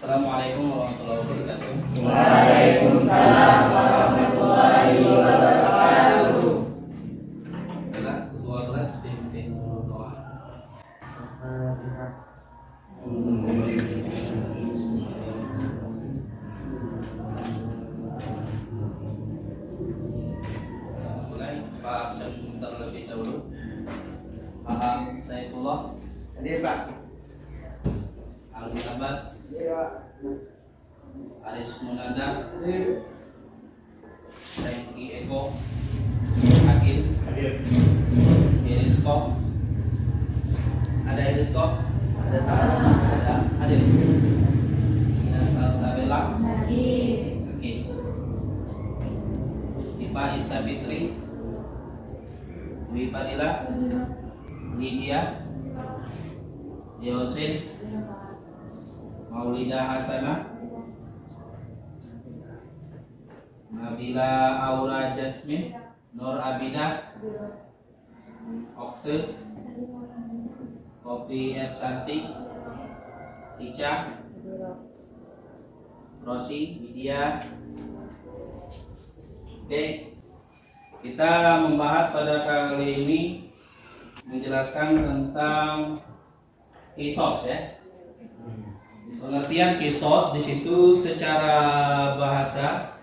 Assalamualaikum warahmatullahi wabarakatuh. Waalaikumsalam warahmatullahi wabarakatuh. Ketua kelas pimpin dulu doa. Mulai Pak absen terlebih dahulu. Pak Saifullah. Hadir Pak. Aldi Abbas. Aris Munanda. Franky Eko. Hakim. Hadir. Irisko. Ada Irisko? Ada. Ada. Hadir. Ina Salsabela. Sakit. Ipa Isa Fitri. Dwi Padilla. Lydia. Yosin. Maulida Hasanah. Nabila Aura Jasmine. Nur Abidah. Okte. Kopi F Santi. Ica. Rosi. Widya. Oke, kita membahas pada kali ini menjelaskan tentang kisos ya. Pengertian kisos di situ secara bahasa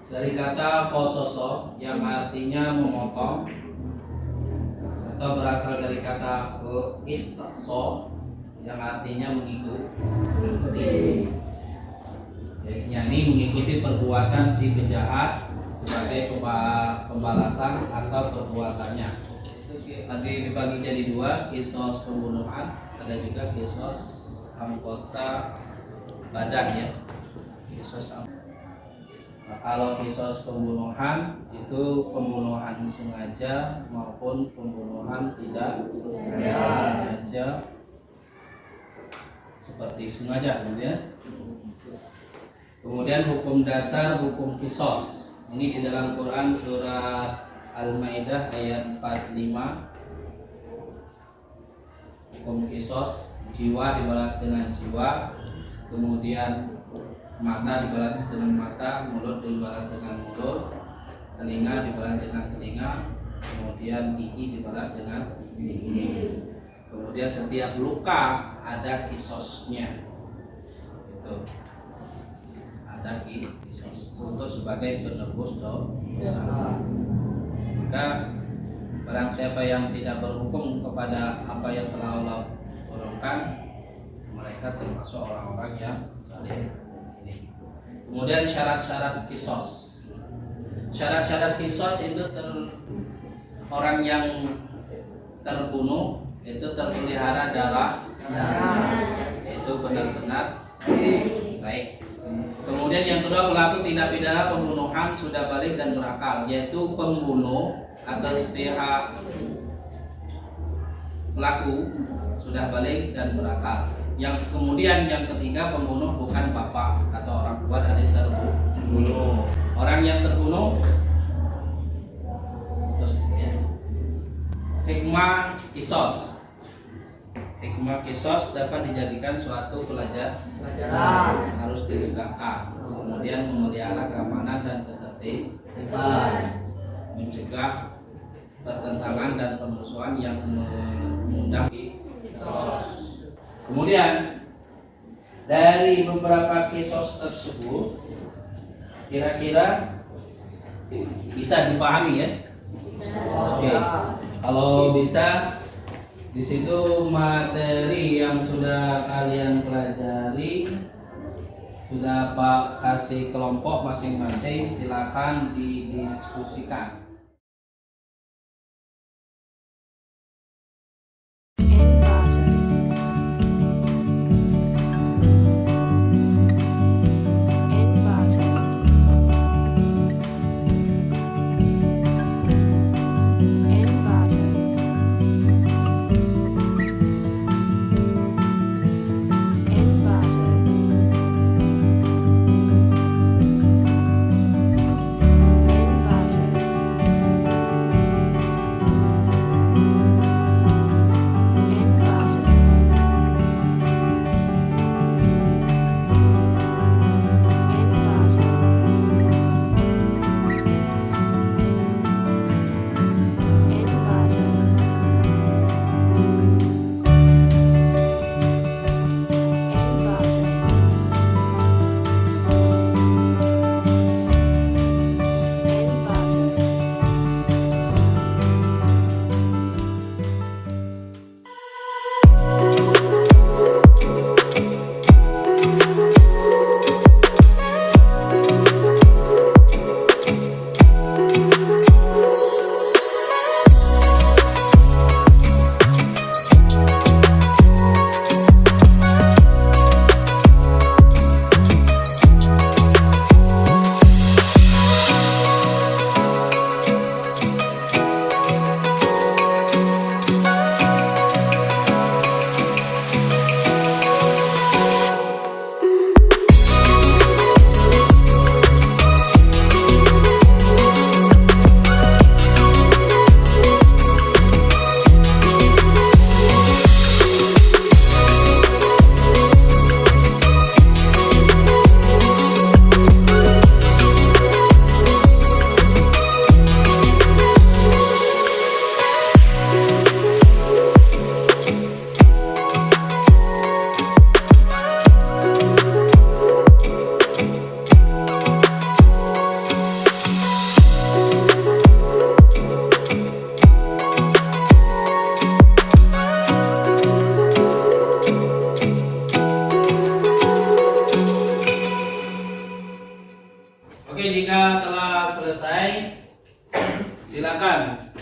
dari kata kososo yang artinya memotong atau berasal dari kata itso yang artinya mengikuti. Yakni mengikuti perbuatan si penjahat sebagai pembalasan atau perbuatannya. Tadi dibagi jadi dua, kisos pembunuhan, ada juga kisos anggota badan ya. Nah, kalau kisos pembunuhan itu pembunuhan sengaja maupun pembunuhan tidak sengaja, seperti sengaja ya. Kemudian hukum dasar hukum kisos ini di dalam Quran surat Al-Maidah ayat 45. Hukum kisos, jiwa dibalas dengan jiwa, kemudian mata dibalas dengan mata, mulut dibalas dengan mulut, telinga dibalas dengan telinga, kemudian gigi dibalas dengan gigi. Kemudian setiap luka ada kisosnya. Itu ada kisos untuk sebagai penebus dosa. Maka barang siapa yang tidak berhukum kepada apa yang telah Allah turunkan, mereka termasuk orang-orang yang saling ini. Kemudian syarat-syarat kisos. Syarat-syarat kisos itu orang yang terbunuh itu terpelihara darah, itu benar-benar baik. Kemudian yang kedua, pelaku tindak pidana pembunuhan sudah balik dan berakal, yaitu pembunuh atas pihak pelaku sudah balik dan berakal. Yang kemudian yang ketiga, pembunuh bukan bapak atau orang tua dari terbunuh. Orang yang terbunuh terus ya. Hikmah kisos. Hikmah kisos dapat dijadikan suatu pelajaran, harus ditegakkan, kemudian memelihara keamanan dan ketertiban, mencegah pertentangan dan permusuhan yang mengundang kisos. Kemudian dari beberapa kisos tersebut kira-kira bisa dipahami ya. Oke. Kalau bisa, di situ materi yang sudah kalian pelajari sudah Pak kasih kelompok masing-masing, silakan didiskusikan.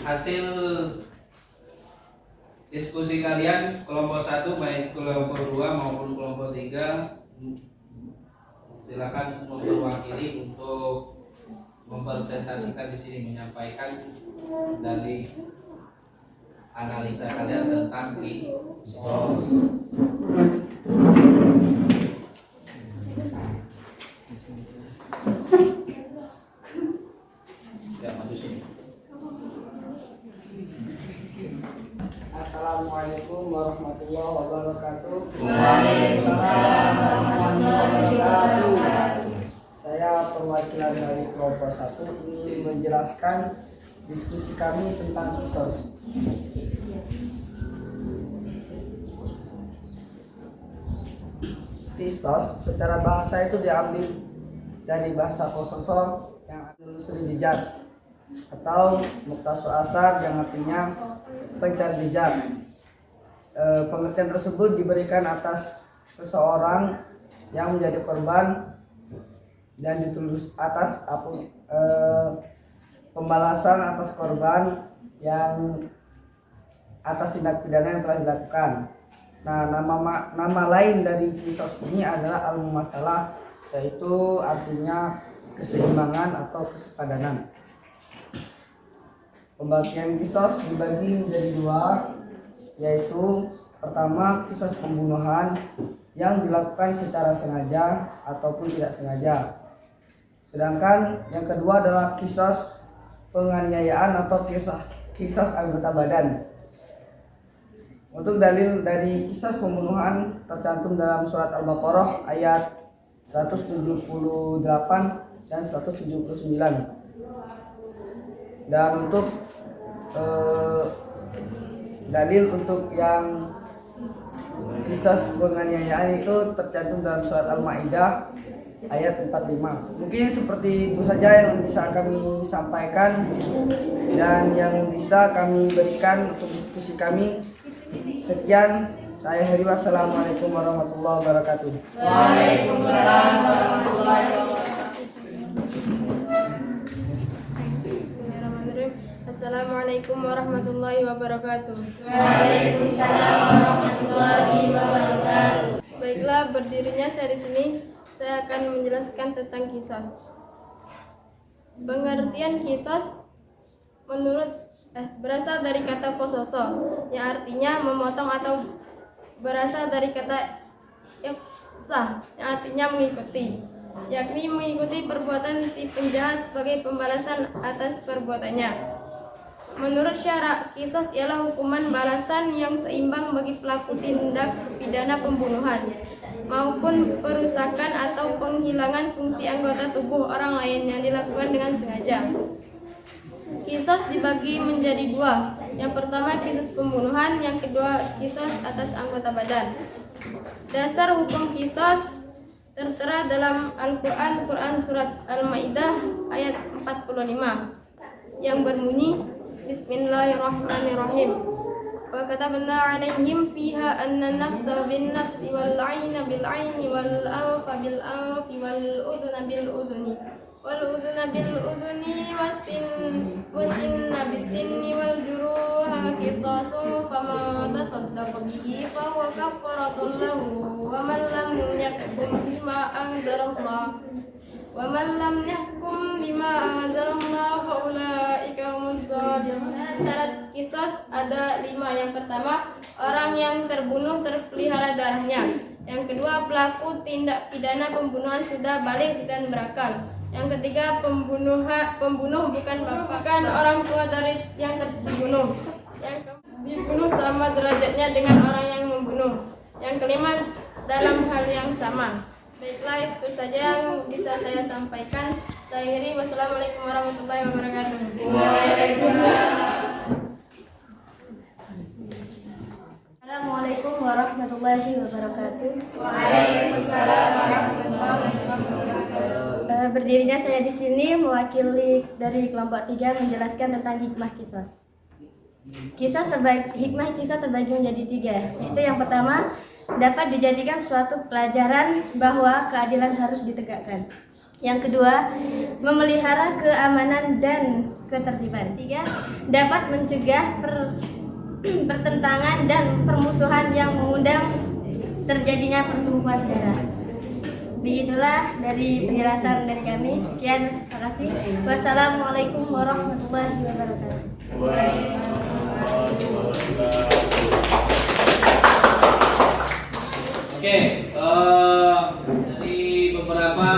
hasil diskusi kalian kelompok 1 baik kelompok 2 maupun kelompok 3, silakan memperwakili untuk mempresentasikan di sini, menyampaikan dari analisa kalian tentang kisos. Ya, maju sini. Assalamualaikum warahmatullahi wabarakatuh. Waalaikumsalam warahmatullahi wabarakatuh. Saya perwakilan dari kelompok 1 ingin menjelaskan diskusi kami tentang kisos. Kisos secara bahasa itu diambil dari bahasa Kososo yang menelusuri jejak atau muktasar asar yang artinya pencari jejak. Pengertian tersebut diberikan atas seseorang yang menjadi korban dan ditulis atas pembalasan atas korban yang atas tindak pidana yang telah dilakukan. Nah, nama lain dari kisos ini adalah al-mumatsalah, yaitu artinya keseimbangan atau kesepadanan. Pembagian kisos dibagi menjadi dua, yaitu pertama kisos pembunuhan yang dilakukan secara sengaja ataupun tidak sengaja. Sedangkan yang kedua adalah kisos penganiayaan atau kisos anggota badan. Untuk dalil dari kisos pembunuhan tercantum dalam surat Al-Baqarah ayat 178 dan 179. Dan untuk dalil untuk yang kisos penganiayaan itu tercantum dalam surat Al-Maidah ayat 45. Mungkin seperti itu saja yang bisa kami sampaikan dan yang bisa kami berikan untuk diskusi kami. Sekian, saya Heri. Wassalamualaikum warahmatullahi wabarakatuh. Waalaikumsalam warahmatullahi wabarakatuh. Bismillahirrahmanirrahim. Assalamualaikum warahmatullahi wabarakatuh. Waalaikumsalam warahmatullahi wabarakatuh. Baiklah, berdirinya saya di sini, saya akan menjelaskan tentang kisos. Pengertian kisos berasal dari kata pososo yang artinya memotong atau berasal dari kata iqsah yang artinya mengikuti, yakni mengikuti perbuatan si penjahat sebagai pembalasan atas perbuatannya. Menurut syara, kisos ialah hukuman balasan yang seimbang bagi pelaku tindak pidana pembunuhan maupun perusakan atau penghilangan fungsi anggota tubuh orang lain yang dilakukan dengan sengaja. Kisos dibagi menjadi dua. Yang pertama kisos pembunuhan, yang kedua kisos atas anggota badan. Dasar hukum kisos tertera dalam Al-Quran, surat Al-Maidah ayat 45 yang berbunyi Bismillahirrahmanirrahim. Wa katabna 'alaihim fiha anna nafsa bin nafsi wal 'aina bil 'aini wal anfa bil anfi wal udhuna bil udhuni wal udhuna bil udhuni wasinna bisinni wal juruha qisasu faman tasaddaqa bihi fa huwa kafaratun lahu wa man lam yahkum bima anzalallah fa ulaika humuz zalimun. Syarat kisos ada 5. Yang pertama, orang yang terbunuh terpelihara darahnya. Yang kedua, pelaku tindak pidana pembunuhan sudah balik dan berakal. Yang ketiga, pembunuh bukan orang tua dari yang terbunuh. Yang dibunuh sama derajatnya dengan orang yang membunuh. Yang kelima, dalam hal yang sama. Baiklah, itu saja yang bisa saya sampaikan. Saya akhiri. Wassalamualaikum warahmatullahi wabarakatuh. Assalamualaikum warahmatullahi wabarakatuh. Waalaikumsalam warahmatullahi wabarakatuh. Berdirinya saya di sini mewakili dari kelompok 3 menjelaskan tentang hikmah kisos. Hikmah kisos terbagi menjadi 3. Itu yang pertama, dapat dijadikan suatu pelajaran bahwa keadilan harus ditegakkan. Yang kedua, memelihara keamanan dan ketertiban. 3, dapat mencegah pertentangan dan permusuhan yang mengundang terjadinya pertumpahan darah. Begitulah dari penjelasan dari kami. Sekian, terima kasih. Wassalamualaikum warahmatullahi wabarakatuh. Oke, dari beberapa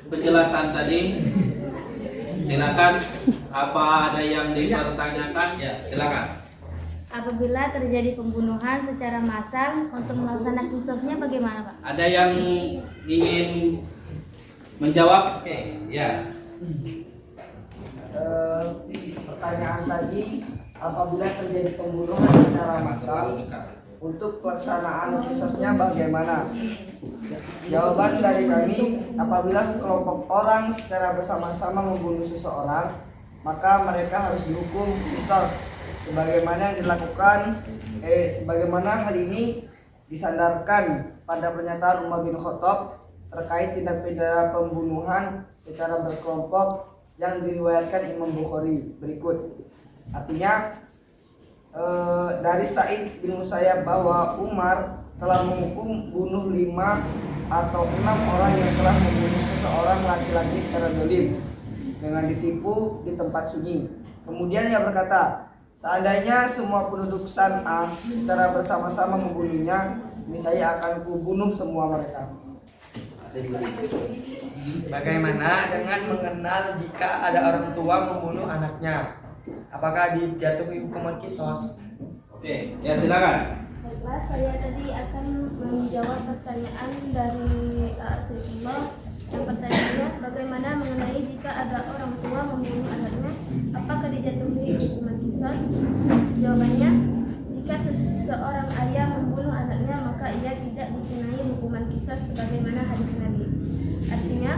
penjelasan tadi, silakan. Apa ada yang dipertanyakan? Ya, silakan. Apabila terjadi pembunuhan secara massal, untuk melaksanakan kisosnya bagaimana, Pak? Ada yang ingin menjawab? Oke, ya. Pertanyaan tadi, apabila terjadi pembunuhan secara massal, untuk pelaksanaan kisosnya bagaimana? Jawaban dari kami, apabila sekelompok orang secara bersama-sama membunuh seseorang, maka mereka harus dihukum kisos sebagaimana yang dilakukan sebagaimana hari ini disandarkan pada pernyataan Umar bin Khattab terkait tindak pidana pembunuhan secara berkelompok yang diriwayatkan Imam Bukhari berikut. Artinya dari Sa'id bin Musayyab bahwa Umar telah menghukum bunuh 5 atau 6 orang yang telah membunuh seseorang laki-laki secara zalim dengan ditipu di tempat sunyi. Kemudian ia berkata, seandainya semua penduduk San'a secara bersama-sama membunuhnya, niscaya akan kubunuh semua mereka. Bagaimana dengan mengenal jika ada orang tua membunuh anaknya? Apakah dijatuhi hukuman kisos? Oke, ya silakan. Baiklah, saya tadi akan menjawab pertanyaan dari Saifullah. Yang pertanyaannya, bagaimana mengenai jika ada orang tua membunuh anaknya, apakah dijatuhi hukuman kisos? Jawabannya, jika seseorang ayah membunuh anaknya, maka ia tidak dikenai hukuman kisos sebagaimana hadis Nabi. Artinya,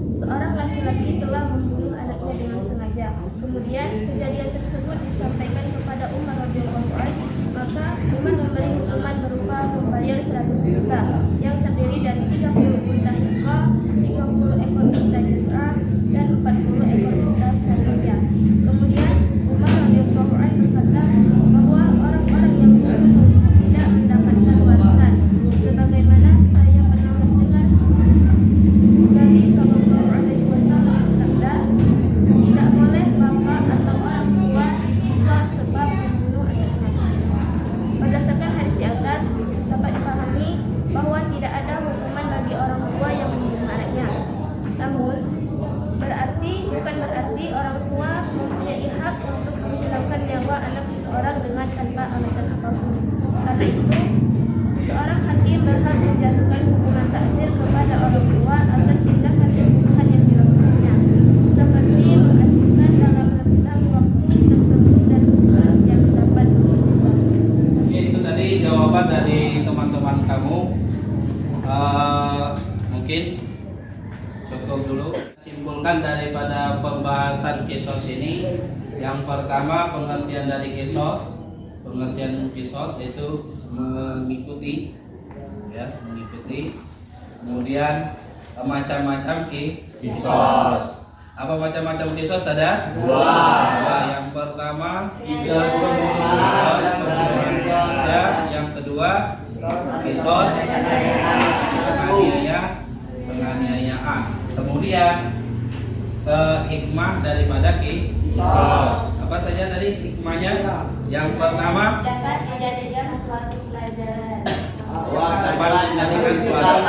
seorang laki-laki telah membunuh anaknya dengan sengaja. Kemudian kejadian tersebut disampaikan kepada Umar radhiyallahu anhu, maka Umar memberi hukuman berupa membayar 100 juta yang terdiri dari 30 unta hikah, 30 ekor unta jaz'ah, dan 40 ekor unta saniyah. Kemudian Umar radhiyallahu anhu berkata bahwa orang-orang yang membunuh tidak mendapatkan warisan, sebagaimana saya pernah mendengar Nabi sallallahu alaihi wasallam bersabda, tidak boleh bapak atau orang tua kisos sebab membunuh anaknya. Berdasarkan hadis di atas dapat dipahami bahwa tidak ada hukuman bagi orang tua yang membunuh anaknya. Namun bukan berarti orang tua mempunyai hak untuk menghilangkan nyawa anak seseorang dengan tanpa alasan apapun. Karena itu, seseorang hakim berhak menjatuhkan hukuman takzir kepada orang tua atas tindakan pembunuhan yang dilakukannya, seperti mengasingkan dalam rentang waktu tertentu dan tugas yang dapat dilakukan. Oke, itu tadi jawaban dari teman-teman kamu. Mungkin cukup dulu. Simpulkan daripada pembahasan kisos ini, yang pertama pengertian dari kisos. Pengertian kisos itu mengikuti, ya, mengikuti. Kemudian macam-macam kisos. Apa macam-macam kisos ada? Dua. Yang pertama kisos pembunuhan saja. Yang kedua kisos penganiayaan. Kemudian hikmah daripada kisos. Apa saja tadi hikmahnya? Yang pertama Dapat menjadikan suatu pelajaran. dapat menjadikan suatu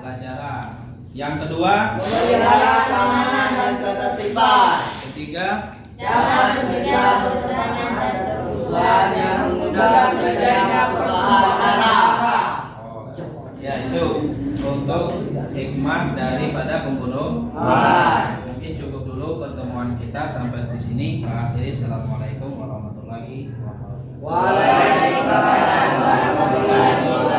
pelajaran. Yang kedua Memelihara keamanan dan ketertiban. ketiga Dapat mencegah pertentangan dan permusuhan yang mengundang terjadinya pertumpahan darah. ya itu untuk hikmah daripada pembunuh. Mungkin cukup dulu pertemuan kita sampai di sini. Akhiri, assalamualaikum warahmatullahi wabarakatuh. Waalaikumsalam warahmatullahi wabarakatuh.